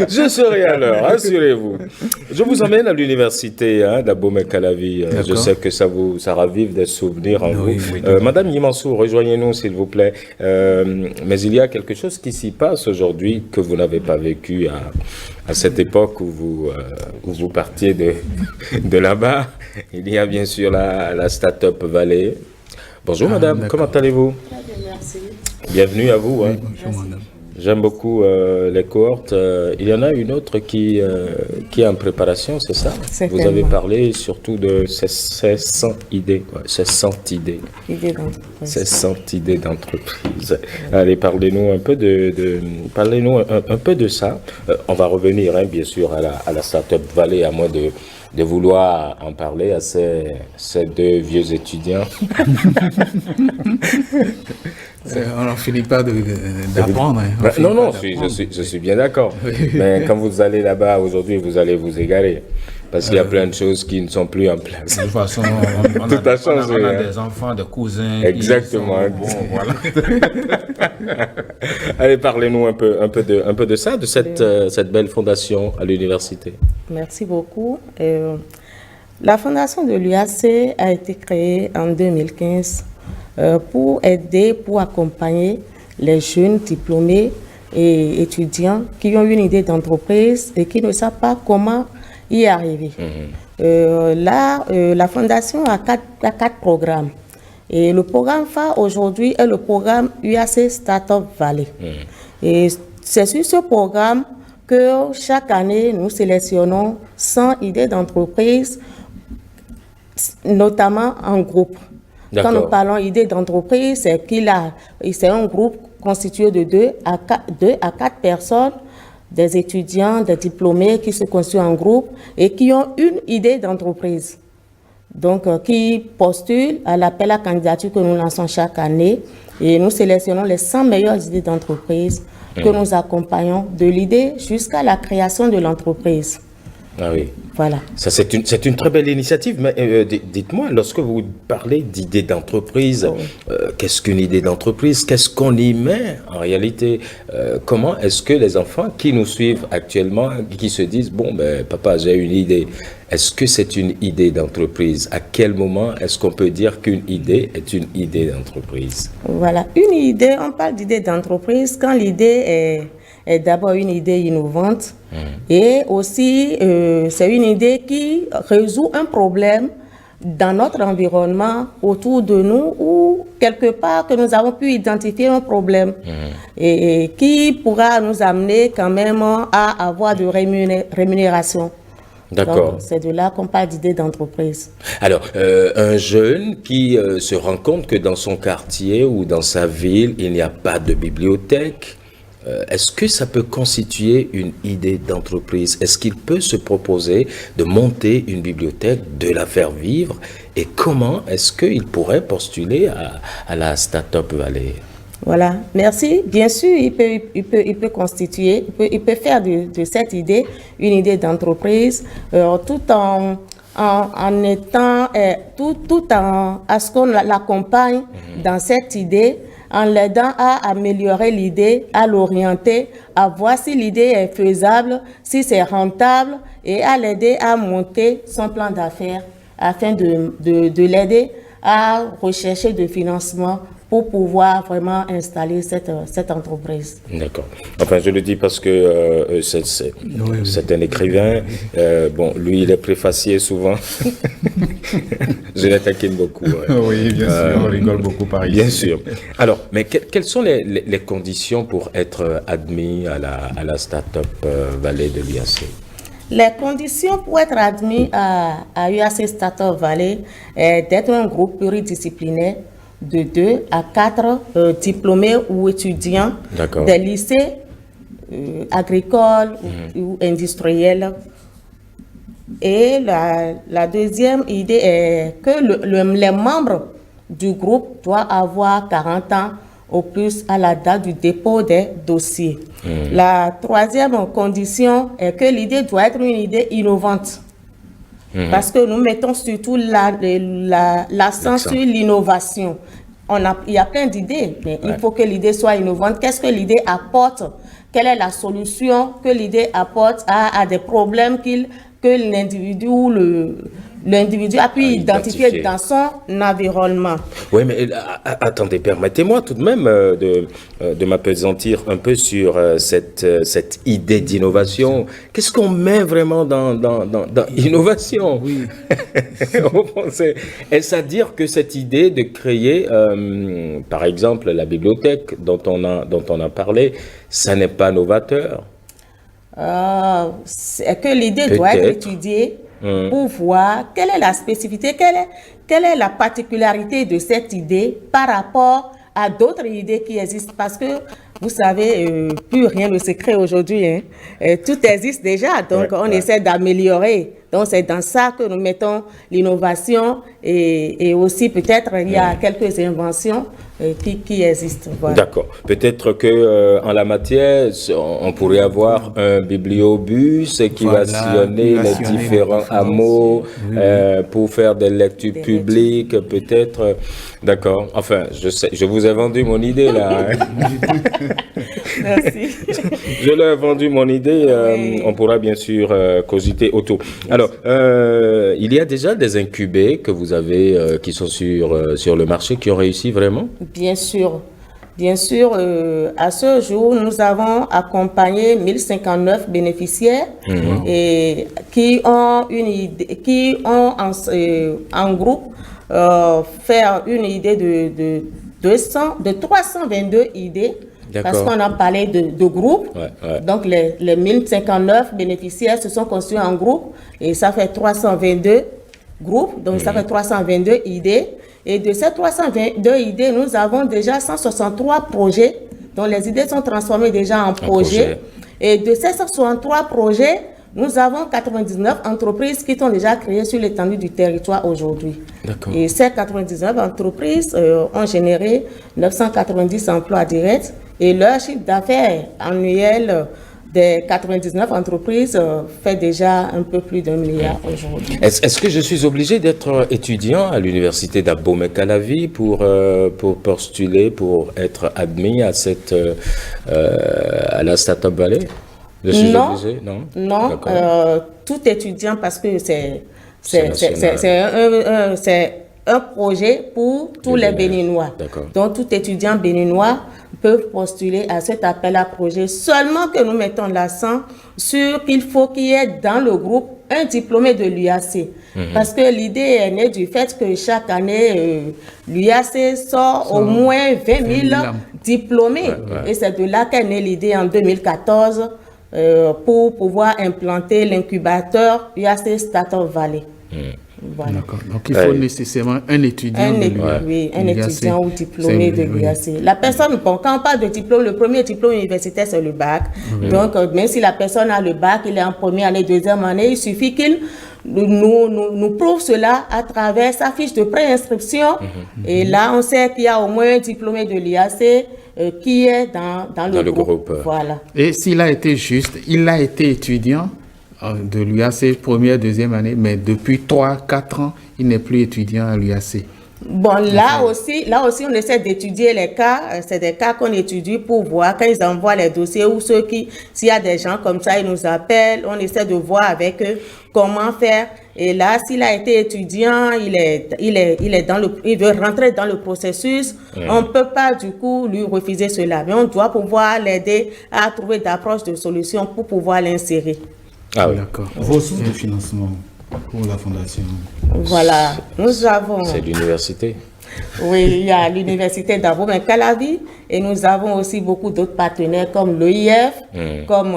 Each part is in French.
Je serai à l'heure, rassurez-vous. Je vous emmène à l'université d'Abomey-Calavi. Je sais que ça ravive des souvenirs en Oui, vous. oui, Madame Yimansou, rejoignez-nous s'il vous plaît. Mais il y a quelque chose qui s'y passe aujourd'hui que vous n'avez pas vécu à cette époque où vous partiez de là-bas. Il y a bien sûr la Start-up Valley. Bonjour madame, comment allez-vous? Très bien, merci. Bienvenue à vous. Oui, bonjour, madame. J'aime beaucoup les cohortes. Il y en a une autre qui est en préparation, c'est ça? Certainement. Vous avez parlé surtout de ces 100 idées. Ouais, ces 100 idées. Idée d'entreprise. Ces 100 idées d'entreprise. Allez, parlez-nous un peu parlez-nous un peu de ça. On va revenir, bien sûr, à la Start-up Valley, à moins de vouloir en parler à ces deux vieux étudiants. On n'en finit pas d'apprendre. Hein. Non, je suis bien d'accord. Mais quand vous allez là-bas aujourd'hui, vous allez vous égarer. Parce qu'il y a plein de choses qui ne sont plus en place. De toute façon, on a des enfants, des cousins. Exactement. Voilà. Allez, parlez-nous un peu de ça, de cette belle fondation à l'université. Merci beaucoup. La fondation de l'UAC a été créée en 2015 pour aider, pour accompagner les jeunes diplômés et étudiants qui ont une idée d'entreprise et qui ne savent pas comment y arriver. La fondation a quatre programmes. Et le programme phare aujourd'hui est le programme UAC Startup Valley. Et c'est sur ce programme que chaque année, nous sélectionnons 100 idées d'entreprise, notamment en groupe. Quand nous parlons idées d'entreprise, c'est un groupe constitué de 2 à 4 personnes, des étudiants, des diplômés qui se constituent en groupe et qui ont une idée d'entreprise. Donc, qui postulent à l'appel à candidature que nous lançons chaque année. Et nous sélectionnons les 100 meilleures idées d'entreprise que nous accompagnons de l'idée jusqu'à la création de l'entreprise. Ah oui. Voilà. Ça, c'est une très belle initiative. Mais dites-moi, lorsque vous parlez d'idée d'entreprise, qu'est-ce qu'une idée d'entreprise? Qu'est-ce qu'on y met en réalité? Comment est-ce que les enfants qui nous suivent actuellement, qui se disent, bon, ben, papa, j'ai une idée. Est-ce que c'est une idée d'entreprise? À quel moment est-ce qu'on peut dire qu'une idée est une idée d'entreprise? Voilà. Une idée, on parle d'idée d'entreprise quand l'idée est d'abord une idée innovante et aussi c'est une idée qui résout un problème dans notre environnement autour de nous ou quelque part que nous avons pu identifier un problème et qui pourra nous amener quand même à avoir de rémunération. D'accord. C'est de là qu'on parle d'idée d'entreprise. Alors, un jeune qui se rend compte que dans son quartier ou dans sa ville, il n'y a pas de bibliothèque, est-ce que ça peut constituer une idée d'entreprise? Est-ce qu'il peut se proposer de monter une bibliothèque, de la faire vivre? Et comment est-ce qu'il pourrait postuler à la Start-up Valley? Voilà, merci. Bien sûr, il peut constituer, il peut faire de cette idée une idée d'entreprise tout en à ce qu'on l'accompagne dans cette idée, en l'aidant à améliorer l'idée, à l'orienter, à voir si l'idée est faisable, si c'est rentable et à l'aider à monter son plan d'affaires afin de l'aider à rechercher de financement pour pouvoir vraiment installer cette entreprise. D'accord. Enfin, je le dis parce que c'est un écrivain. Bon, lui, il est préfacié souvent. Je l'attaquine beaucoup. Oui, bien sûr, on rigole beaucoup par ici. Bien sûr. Alors, mais quelles sont les conditions pour être admis à la Start-up Valley de l'UAC? Les conditions pour être admis à UAC Start-up Valley est d'être un groupe pluridisciplinaire de 2 à 4 diplômés ou étudiants des lycées agricoles ou industriels. Et la deuxième idée est que les membres du groupe doivent avoir 40 ans au plus à la date du dépôt des dossiers. La troisième condition est que l'idée doit être une idée innovante. Parce que nous mettons surtout l'accent sur l'innovation. Il y a plein d'idées, mais il faut que l'idée soit innovante. Qu'est-ce que l'idée apporte quelle est la solution que l'idée apporte à des problèmes que l'individu ou l'individu a pu identifier dans son environnement. Oui, mais attendez, permettez-moi tout de même de m'appesantir un peu sur cette idée d'innovation. Qu'est-ce qu'on met vraiment dans innovation? Oui. Est-ce à dire que cette idée de créer, par exemple, la bibliothèque dont on a parlé, ça n'est pas novateur? C'est que l'idée doit être étudiée pour voir quelle est la spécificité, quelle est la particularité de cette idée par rapport à d'autres idées qui existent. Parce que, vous savez, plus rien ne se crée aujourd'hui. Hein. Tout existe déjà, donc on essaie d'améliorer. Donc c'est dans ça que nous mettons l'innovation et aussi peut-être il y a quelques inventions qui existent. Voilà. D'accord. Peut-être que en la matière, on pourrait avoir un bibliobus qui va sillonner les différents hameaux pour faire des lectures publiques, peut-être. D'accord. Enfin, je vous ai vendu mon idée là. Merci. Je leur ai vendu mon idée. On pourra bien sûr cogiter autour. Alors, il y a déjà des incubés que vous avez qui sont sur le marché, qui ont réussi vraiment? Bien sûr. Bien sûr, à ce jour, nous avons accompagné 1059 bénéficiaires et qui ont une idée, qui ont en groupe fait une idée de 322 idées. Parce qu'on a parlé de groupe. Donc, les 1059 bénéficiaires se sont constitués en groupe et ça fait 322 groupes. Donc, ça fait 322 idées. Et de ces 322 idées, nous avons déjà 163 projets dont les idées sont transformées déjà en projets. Et de ces 163 projets, nous avons 99 entreprises qui sont déjà créées sur l'étendue du territoire aujourd'hui. Et ces 99 entreprises ont généré 990 emplois directs et leur chiffre d'affaires annuel des 99 entreprises fait déjà un peu plus d'1 milliard aujourd'hui. Est-ce que je suis obligé d'être étudiant à l'université d'Abomey-Calavi pour postuler, pour être admis à la Startup Valley? Je suis obligé? Non, tout étudiant, parce que c'est un projet pour tous les Béninois. Donc, tout étudiant béninois peut postuler à cet appel à projet. Seulement que nous mettons l'accent sur qu'il faut qu'il y ait dans le groupe un diplômé de l'UAC. Parce que l'idée est née du fait que chaque année, l'UAC sort au moins 20 000 diplômés. Et c'est de là qu'est née l'idée en 2014 pour pouvoir implanter l'incubateur UAC Startup Valley. Voilà. Donc il faut nécessairement un étudiant un étudiant ou diplômé de l'UAC. La personne, quand on parle de diplôme, le premier diplôme universitaire c'est le bac. Donc même si la personne a le bac, il est en première année, deuxième année, il suffit qu'il nous prouve cela à travers sa fiche de préinscription. Et là, on sait qu'il y a au moins un diplômé de l'UAC qui est dans le groupe. Voilà. Et s'il a été juste, il a été étudiant de l'UAC, première, deuxième année, mais depuis 3-4 ans, il n'est plus étudiant à l'UAC. Bon, là aussi, on essaie d'étudier les cas. C'est des cas qu'on étudie pour voir quand ils envoient les dossiers ou s'il y a des gens comme ça, ils nous appellent, on essaie de voir avec eux comment faire. Et là, s'il a été étudiant, il veut rentrer dans le processus, on ne peut pas du coup lui refuser cela. Mais on doit pouvoir l'aider à trouver d'approches de solutions pour pouvoir l'insérer. D'accord. Vos sources de financement pour la fondation? Voilà, nous avons... C'est l'université. Oui, il y a l'université d'Abomey-Calavi et nous avons aussi beaucoup d'autres partenaires comme l'OIF, comme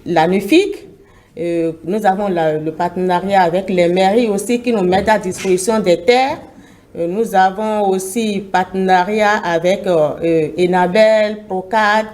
la NUFIC. Nous avons le partenariat avec les mairies aussi qui nous mettent à disposition des terres. Nous avons aussi partenariat avec Enabel, Procad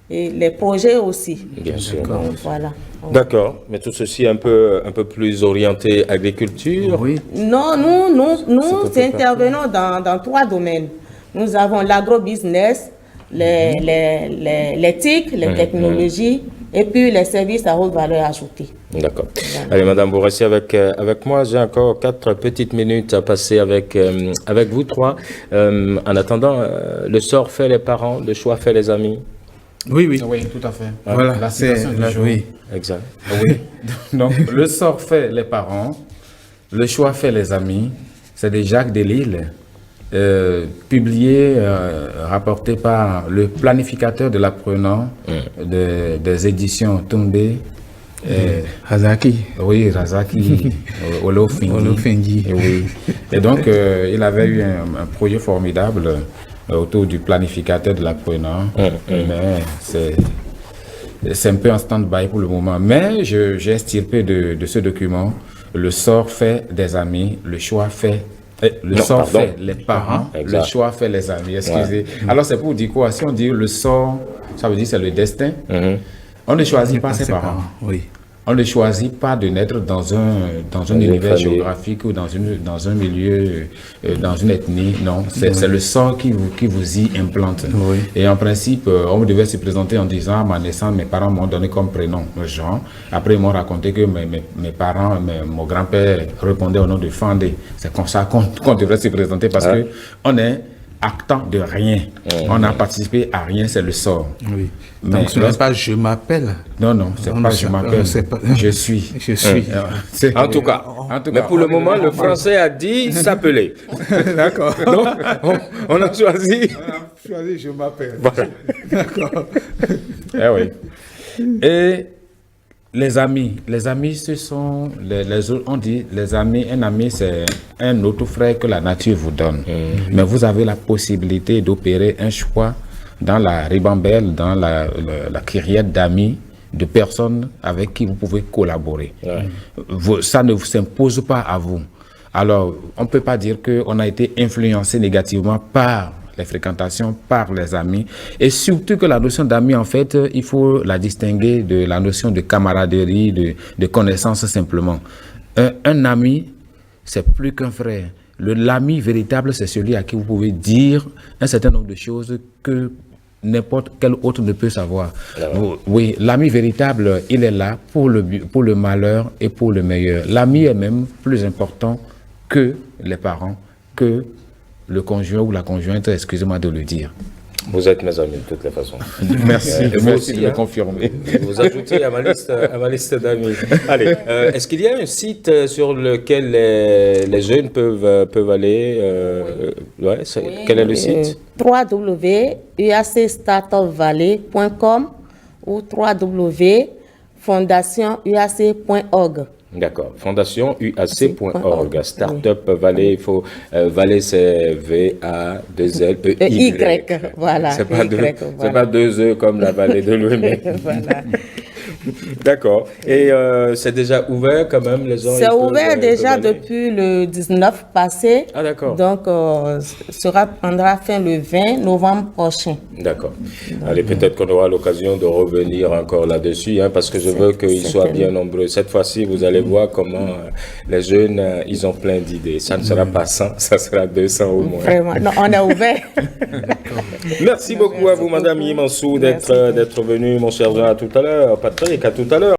et les projets aussi. Bien sûr. Voilà. D'accord, mais tout ceci un peu plus orienté agriculture. Oui. Non, nous intervenons dans 3 domaines. Nous avons l'agrobusiness, les TIC, les technologies, et puis les services à haute valeur ajoutée. D'accord. Allez, madame, vous restez avec moi. J'ai encore 4 petites minutes à passer avec vous 3. En attendant, le sort fait les parents, le choix fait les amis. Oui, oui. Oui, tout à fait. Voilà, La c'est citation du jour. oui. Exact. Oui. Donc, le sort fait les parents, le choix fait les amis. C'est de Jacques Delisle, publié, rapporté par le planificateur de l'apprenant des éditions Tombé. Hazaki. Oui, Razaki Olofengi. Oui. Et donc, il avait eu un projet formidable autour du planificateur de l'apprenant. Mais c'est un peu en stand-by pour le moment. Mais j'ai extirpé de ce document le sort fait des amis, le choix fait. Fait les parents, Exact. le choix fait les amis. Excusez. Alors, c'est pour dire quoi? Si on dit le sort, ça veut dire c'est le destin. On ne choisit pas ses parents. Oui. On ne choisit pas de naître dans un univers géographique ou dans un milieu, dans une ethnie. Non, c'est le sort qui vous y implante. Oui. Et en principe, on devait se présenter en disant à ma naissance, mes parents m'ont donné comme prénom Jean. Après, ils m'ont raconté que mes parents, mon grand-père répondait au nom de Fandé. C'est comme ça qu'on devrait se présenter parce que on est actant de rien. On n'a participé à rien, c'est le sort. Oui. Mais Donc ce n'est pas je m'appelle. Non, c'est pas je m'appelle. Je suis. Je suis. En tout cas. Mais pour le moment, le français a dit s'appeler. D'accord. Donc, on a choisi. Choisis je m'appelle. Voilà. D'accord. Eh oui. Et les amis, ce sont on dit les amis, un ami c'est un autre frère que la nature vous donne. Mais vous avez la possibilité d'opérer un choix dans la ribambelle, dans la kyrielle d'amis, de personnes avec qui vous pouvez collaborer. Ça ne s'impose pas à vous. Alors, on ne peut pas dire qu'on a été influencé négativement par les fréquentations, par les amis. Et surtout que la notion d'amis, en fait, il faut la distinguer de la notion de camaraderie, de connaissance simplement. Un ami, c'est plus qu'un frère. L'ami véritable, c'est celui à qui vous pouvez dire un certain nombre de choses que n'importe quel autre ne peut savoir. Oui, l'ami véritable, il est là pour le malheur et pour le meilleur. L'ami est même plus important que les parents, que le conjoint ou la conjointe, excusez-moi de le dire. Vous êtes mes amis de toutes les façons. Merci, vous merci aussi, de me confirmer. Vous ajoutez à ma liste d'amis. Allez, est-ce qu'il y a un site sur lequel les jeunes peuvent aller quel est le site? www.uacstartupvalley.com ou www.fondationyuac.org. D'accord. FondationUAC.org. Startup Valley, il faut. Valley, c'est V-A-2-L-E-Y. Voilà. C'est pas deux E comme la vallée de l'Ouémé. Voilà. D'accord. Et c'est déjà ouvert quand même, les gens? C'est ouvert déjà depuis le 19 passé. Ah, d'accord. Donc, prendra fin le 20 novembre prochain. D'accord. Allez, peut-être qu'on aura l'occasion de revenir encore là-dessus, parce que je veux qu'ils soient bien nombreux. Cette fois-ci, vous allez voir comment les jeunes, ils ont plein d'idées. Ça ne sera pas 100, ça sera 200 au moins. Vraiment. Non, on est ouvert. Merci beaucoup à vous, Madame Yimansou, d'être venue, mon cher Jean, à tout à l'heure. Patrick, à tout à l'heure.